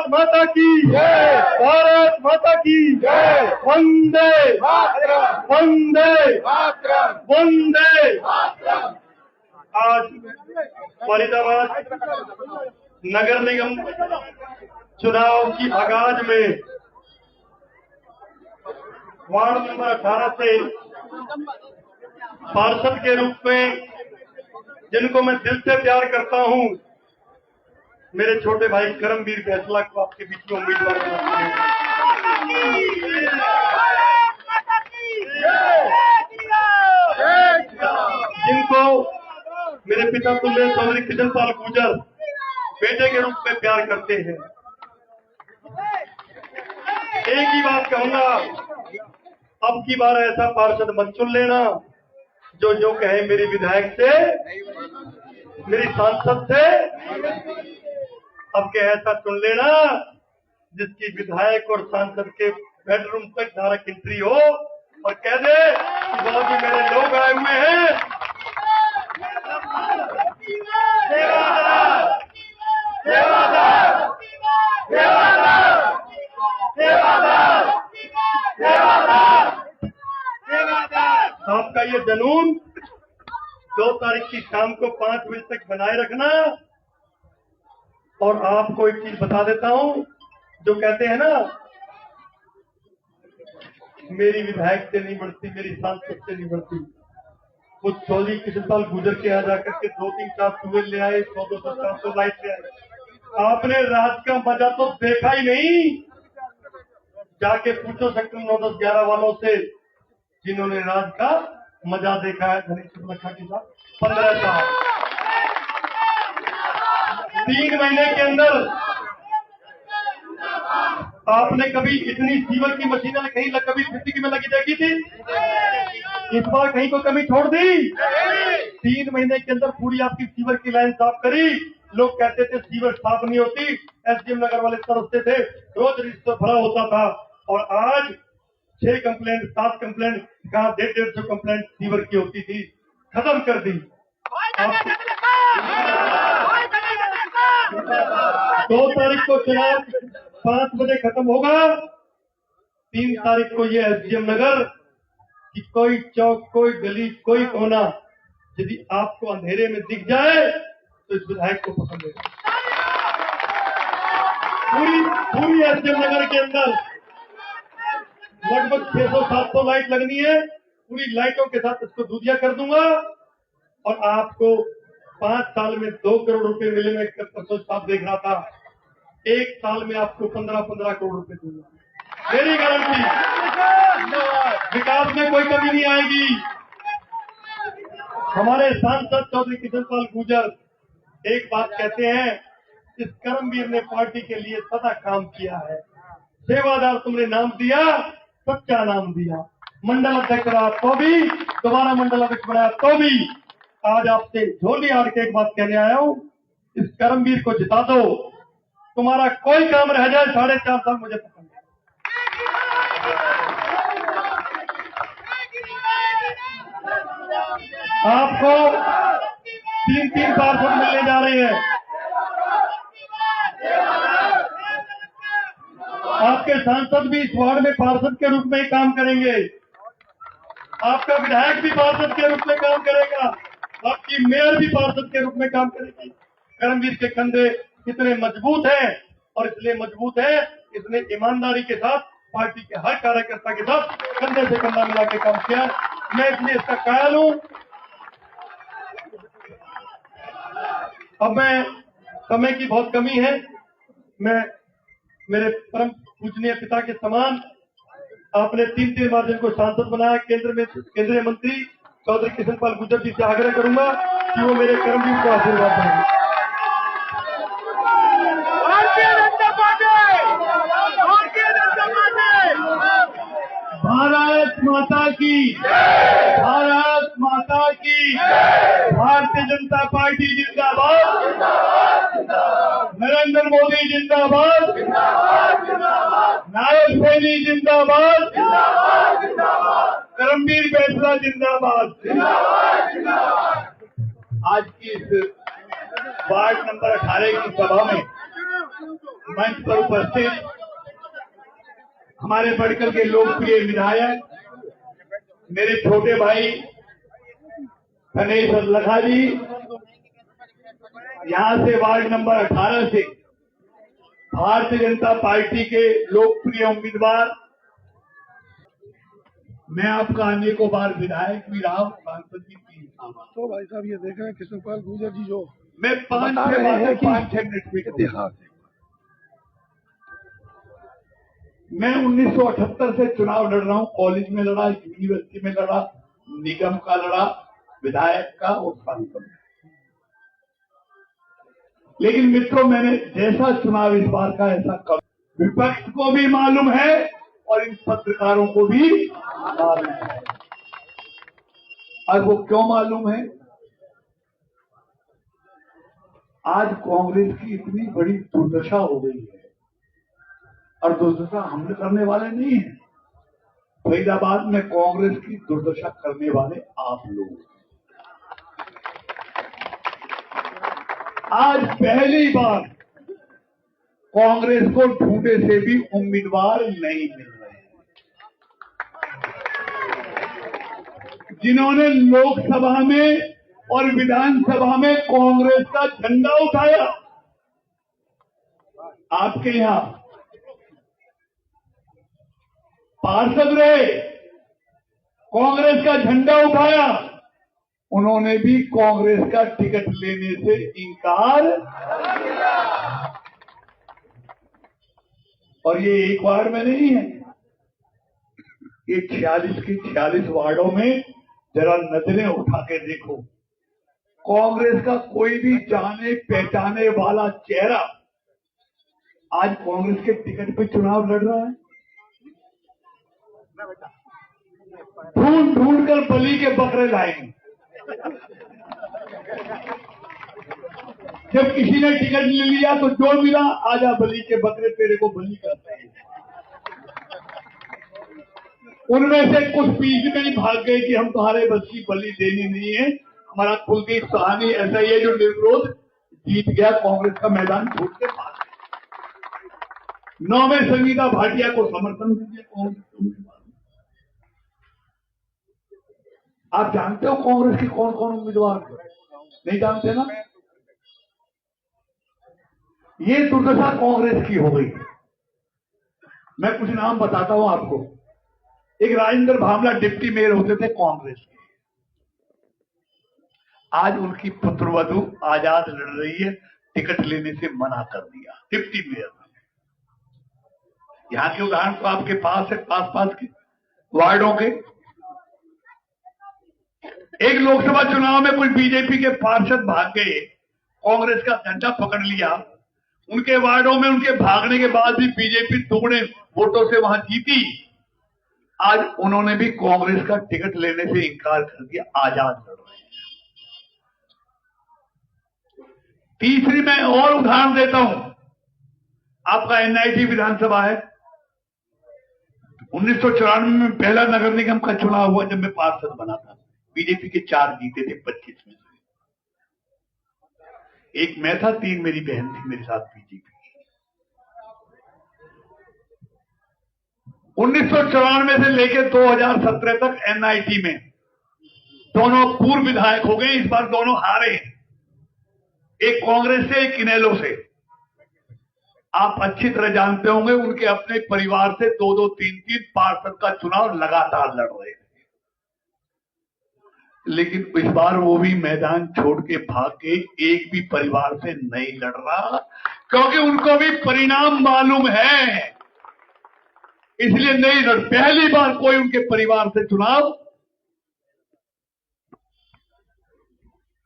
माता की जय, भारत माता की जय, वंदे मातरम, वंदे मातरम, वंदे मातरम। आज फरीदाबाद नगर निगम चुनाव की आगाज में वार्ड नंबर 18 से पार्षद के रूप में जिनको मैं दिल से प्यार करता हूं, मेरे छोटे भाई करमवीर फैसला को आपके बीच में उम्मीदवार जिनको मेरे पिता तुल्य चौधरी कृष्णपाल गुर्जर बेटे के रूप में प्यार करते हैं। एक ही बात कहूंगा, अब की बार ऐसा पार्षद मत चुन लेना जो कहे मेरी विधायक से, मेरी सांसद से। अब के ऐसा चुन लेना जिसकी विधायक और सांसद के बेडरूम तक डायरेक्ट एंट्री हो और कह दे कि बाबूजी मेरे लोग आए हुए हैं। सेवादार, सेवादार, सेवादार, सेवादार, सेवादार, सेवादार। आपका ये जुनून 2 तारीख की शाम को 5 बजे तक बनाए रखना। और आपको एक चीज बता देता हूं, जो कहते हैं ना मेरी विधायक से नहीं बढ़ती, मेरी सांसद से नहीं बढ़ती, वो चौधरी कृष्णपाल गुर्जर के यहाँ जाकर के 2-3-4 ट्यूबवेल ले आए, 100-200-400 लाइट ले आए। आपने रात का मजा तो देखा ही नहीं। जाके पूछो सेक्टर 9-10-11 वालों से जिन्होंने रात का मजा देखा है धनीश सुब्रखा के साथ 15 साल। 3 महीने के अंदर आपने कभी इतनी सीवर की मशीनें कहीं कभी फिफ्टी में लगी देखी थी? इस बार कहीं को कमी छोड़ दी? 3 महीने के अंदर पूरी आपकी सीवर की लाइन साफ करी। लोग कहते थे सीवर साफ नहीं होती, एसडीएम नगर वाले तरसते थे, रोज रजिस्टर भरा होता था। और आज 6 कंप्लेंट 7 कंप्लेंट कहा 150 कंप्लेंट सीवर की होती थी, खत्म कर दी। 2 तारीख को चुनाव 5 बजे खत्म होगा। 3 तारीख को ये एसडीएम नगर कि कोई चौक, कोई गली, कोई कोना यदि आपको अंधेरे में दिख जाए तो इस विधायक को पसंद है। पूरी एसडीएम नगर के अंदर लगभग 600-700 लाइट लगनी है। पूरी लाइटों के साथ इसको दूधिया कर दूंगा और आपको 5 साल में 2 करोड़ रुपए मिलेंगे। परसों साहब देख रहा था, 1 साल में आपको 15-15 करोड़ रुपए दूंगा, मेरी गारंटी। विकास में कोई कमी नहीं आएगी। हमारे सांसद चौधरी कृष्णपाल गुर्जर एक बात कहते हैं, इस करमवीर ने पार्टी के लिए सदा काम किया है। सेवादार तुमने नाम दिया, सच्चा नाम दिया। मंडल अध्यक्ष रहा तो भी, दोबारा मंडल अध्यक्ष बनाया तो भी। आज आपसे झोली आड़ के एक बात कहने आया हूं, इस करमवीर को जिता दो। तुम्हारा कोई काम रह जाए 4.5 साल मुझे पसंद है। आपको 3-3 पार्षद मिलने जा रहे हैं। आपके सांसद भी इस वार्ड में पार्षद के रूप में ही काम करेंगे। आपका विधायक भी पार्षद के रूप में काम करेगा। आपकी मेयर भी पार्षद के रूप में काम करेगी। करमवीर के कंधे इतने मजबूत हैं और इसलिए मजबूत है, इसने ईमानदारी के साथ पार्टी के हर कार्यकर्ता के साथ कंधे से कंधा मिला के काम किया। मैं इसलिए इसका कायल हूं। अब मैं समय की बहुत कमी है। मैं मेरे परम पूजनीय पिता के समान आपने 3 बार जिनको सांसद बनाया, केंद्रीय मंत्री चौधरी कृष्णपाल गुर्जर जी से आग्रह करूंगा कि वो मेरे करमवीर को आशीर्वाद देंगे। भारत माता की, भारत माता की, भारतीय जनता पार्टी जिंदाबाद, नरेंद्र मोदी जिंदाबाद, नायब सैनी जिंदाबाद, करमवीर फैसला जिंदाबाद। आज की इस वार्ड नंबर 18 की सभा में मंच पर उपस्थित हमारे बड़कल के लोकप्रिय विधायक मेरे छोटे भाई गणेश लखा जी, यहां से वार्ड नंबर 18 से भारतीय जनता पार्टी के लोकप्रिय उम्मीदवार, मैं आपका अनेकों बार विधायक भी रहा हूं, सांसद भी 3 साल। तो भाई साहब ये देख रहे हैं कृष्णपाल गुर्जर जी जो मैं 5-6 मिनट में इतिहास है। मैं 1978 से चुनाव लड़ रहा हूं। कॉलेज में लड़ा, यूनिवर्सिटी में लड़ा, निगम का लड़ा, विधायक का और सांसद। लेकिन मित्रों, मैंने जैसा चुनाव इस बार का ऐसा कब विपक्ष को भी मालूम है और इन पत्रकारों को भी मालूम है। और वो क्यों मालूम है? आज कांग्रेस की इतनी बड़ी दुर्दशा हो गई है, और दुर्दशा हमने करने वाले नहीं है। फरीदाबाद में कांग्रेस की दुर्दशा करने वाले आप लोग। आज पहली बार कांग्रेस को ढूंढे से भी उम्मीदवार नहीं मिल रहे हैं, जिन्होंने लोकसभा में और विधानसभा में कांग्रेस का झंडा उठाया। आपके यहां पार्षद रहे, कांग्रेस का झंडा उठाया, उन्होंने भी कांग्रेस का टिकट लेने से इंकार। और ये एक वार्ड में नहीं है, ये 46 के 46 वार्डों में जरा नजरें उठा के देखो, कांग्रेस का कोई भी जाने पहचाने वाला चेहरा आज कांग्रेस के टिकट पे चुनाव लड़ रहा है। ढूंढ ढूंढ कर बलि के बकरे लाएंगे। जब किसी ने टिकट ले लिया तो जो मिला, आजा बलि के बकरे तेरे को बलि करते हैं। उनमें से कुछ बीच में ही भाग गए कि हम तुम्हारे बस की बलि देनी नहीं है। हमारा कुलदीप सहानी ऐसा ही है जो निर्विरोध जीत गया, कांग्रेस का मैदान छोड़ के भाग गया। 9 में संगीता भाटिया को समर्थन दीजिए कांग्रेस। आप जानते हो कांग्रेस के कौन कौन उम्मीदवार? नहीं जानते ना? ये दुर्दशा कांग्रेस की हो गई। मैं कुछ नाम बताता हूं आपको। एक राजेंद्र भावला डिप्टी मेयर होते थे कांग्रेस के, आज उनकी पुत्रवधू आजाद लड़ रही है, टिकट लेने से मना कर दिया डिप्टी मेयर। यहां के उदाहरण तो आपके पास है, पास के वार्डों के। एक लोकसभा चुनाव में कुछ बीजेपी के पार्षद भाग गए, कांग्रेस का झंडा पकड़ लिया। उनके वार्डों में उनके भागने के बाद भी बीजेपी दुगने वोटों से वहां जीती। आज उन्होंने भी कांग्रेस का टिकट लेने से इंकार कर दिया, आजाद लड़ रहे हैं। तीसरी मैं और उदाहरण देता हूं। आपका एनआईटी विधानसभा है। 1994 में पहला नगर निगम का चुनाव हुआ जब मैं पार्षद बना था। बीजेपी के 4 जीते थे 25 में से। एक मैं था, 3 मेरी बहन थी मेरे साथ बीजेपी। 1994 से लेकर 2017 तक एनआईटी में दोनों पूर्व विधायक हो गए। इस बार दोनों हारे, एक कांग्रेस से, एक इनेलो से। आप अच्छी तरह जानते होंगे उनके अपने परिवार से 2-2, 3-3 पार्षद का चुनाव लगातार लड़ रहे थे। लेकिन इस बार वो भी मैदान छोड़ के भाग के एक भी परिवार से नहीं लड़ रहा, क्योंकि उनको भी परिणाम मालूम है, इसलिए नहीं लड़। पहली बार कोई उनके परिवार से चुनाव।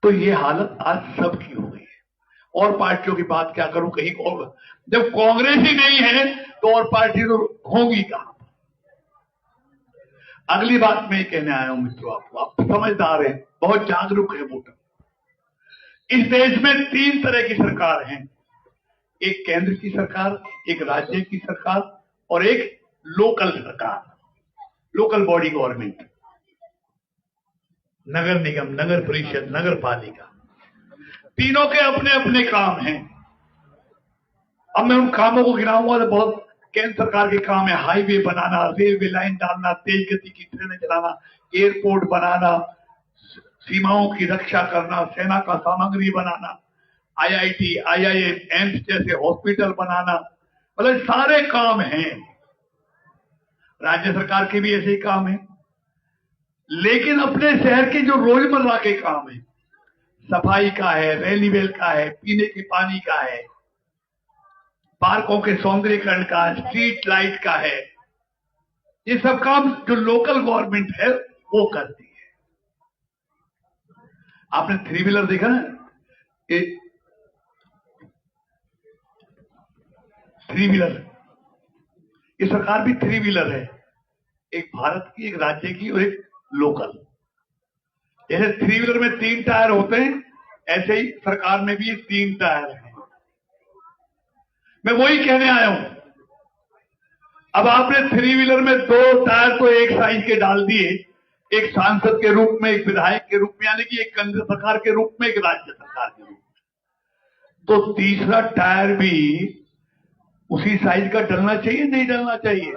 तो ये हालत आज सबकी हो गई है। और पार्टियों की बात क्या करूं, कहीं और जब कांग्रेस ही नहीं है तो और पार्टी तो होगी कहां। अगली बात मैं कहने आया हूं मित्रों, आपको, आप समझदार हैं, बहुत जागरूक है वोटर। इस देश में 3 तरह की सरकार है, एक केंद्र की सरकार, एक राज्य की सरकार और एक लोकल सरकार, लोकल बॉडी गवर्नमेंट, नगर निगम, नगर परिषद, नगर पालिका। तीनों के अपने अपने काम हैं। अब मैं उन कामों को गिनाऊंगा तो बहुत केंद्र सरकार के काम है। हाईवे बनाना, रेलवे लाइन डालना, तेज गति की ट्रेनें चलाना, एयरपोर्ट बनाना, सीमाओं की रक्षा करना, सेना का सामग्री बनाना, आईआईटी, आईआईएम, एम्स जैसे हॉस्पिटल बनाना, मतलब सारे काम हैं। राज्य सरकार के भी ऐसे ही काम है। लेकिन अपने शहर के जो रोजमर्रा के काम है, सफाई का है, रेलवे का है, पीने के पानी का है, पार्कों के सौंदर्यीकरण का, स्ट्रीट लाइट का है, ये सब काम जो लोकल गवर्नमेंट है वो करती है। आपने 3 व्हीलर देखा ना, ये 3 व्हीलर, ये सरकार भी 3 व्हीलर है, एक भारत की, एक राज्य की और एक लोकल। जैसे 3 व्हीलर में 3 टायर होते हैं, ऐसे ही सरकार में भी 3 टायर हैं। मैं वही कहने आया हूं। अब आपने 3 व्हीलर में 2 टायर तो एक साइज के डाल दिए, एक सांसद के रूप में, एक विधायक के रूप में, यानी कि एक केंद्र सरकार के रूप में, एक राज्य सरकार के रूप में, तो तीसरा टायर भी उसी साइज का डलना चाहिए, नहीं डलना चाहिए?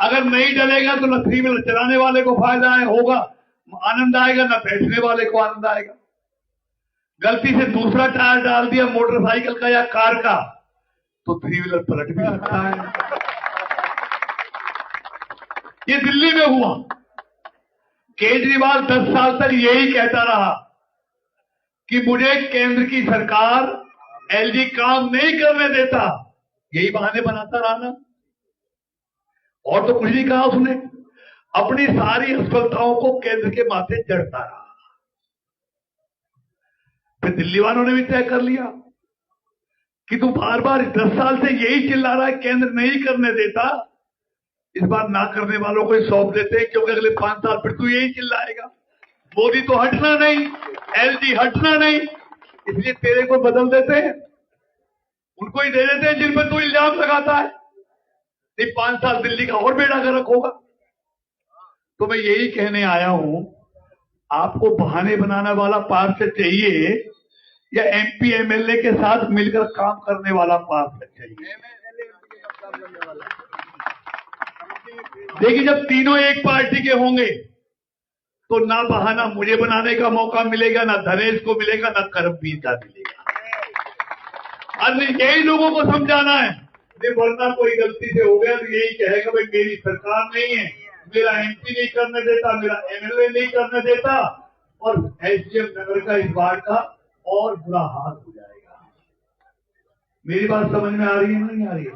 अगर नहीं डलेगा तो न 3 व्हीलर चलाने वाले को फायदा होगा, आनंद आएगा, न बैठने वाले को आनंद आएगा। गलती से दूसरा टायर डाल दिया मोटरसाइकिल का या कार का, तो 3 व्हीलर पलट भी सकता है। ये दिल्ली में हुआ। केजरीवाल 10 साल तक यही कहता रहा कि मुझे केंद्र की सरकार एलजी काम नहीं करने देता, यही बहाने बनाता रहा ना, और तो कुछ नहीं कहा उसने। अपनी सारी असफलताओं को केंद्र के माथे चढ़ता रहा। फिर दिल्ली वालों ने भी तय कर लिया कि तू बार बार 10 साल से यही चिल्ला रहा है केंद्र नहीं करने देता, इस बार ना करने वालों को ही सौंप देते, क्योंकि अगले 5 साल फिर तू यही चिल्लाएगा। मोदी तो हटना नहीं, एलजी हटना नहीं, इसलिए तेरे को बदल देते हैं, उनको ही दे देते हैं जिन पर तू इल्जाम लगाता है। नहीं 5 साल दिल्ली का और बेड़ा गर्क होगा। तो मैं यही कहने आया हूं, आपको बहाने बनाने वाला पार्षद चाहिए या एमपी एमएलए के साथ मिलकर काम करने वाला पार्षद चाहिए? देखिए, जब तीनों एक पार्टी के होंगे तो ना बहाना मुझे बनाने का मौका मिलेगा, ना धनेश को मिलेगा, ना करमवीर का मिलेगा। अन्य यही लोगों को समझाना है। वरना कोई गलती से हो गया तो यही कहेगा भाई मेरी सरकार नहीं है, मेरा एमपी नहीं करने देता, मेरा एमएलए नहीं करने देता, और एसडीएम नगर का इस बार का और बुरा हाल हो जाएगा। मेरी बात समझ में आ रही है नहीं आ रही है?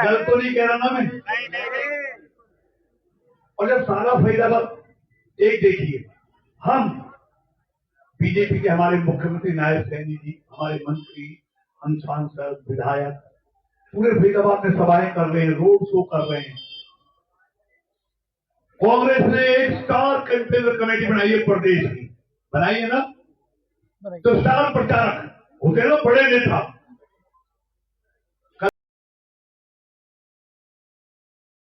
गलत तो नहीं कह रहा ना मैं? नहीं। और जब सारा फरीदाबाद, एक देखिए, हम बीजेपी के हमारे मुख्यमंत्री नायब सैनी जी, हमारे मंत्री, हम सांसद, विधायक पूरे फरीदाबाद में सभाएं कर रहे हैं, रोड शो कर रहे हैं। कांग्रेस ने एक स्टार कैंपेनर कमेटी बनाई है, प्रदेश की बनाई है ना, तो स्टार प्रचारक होते हैं ना बड़े नेता,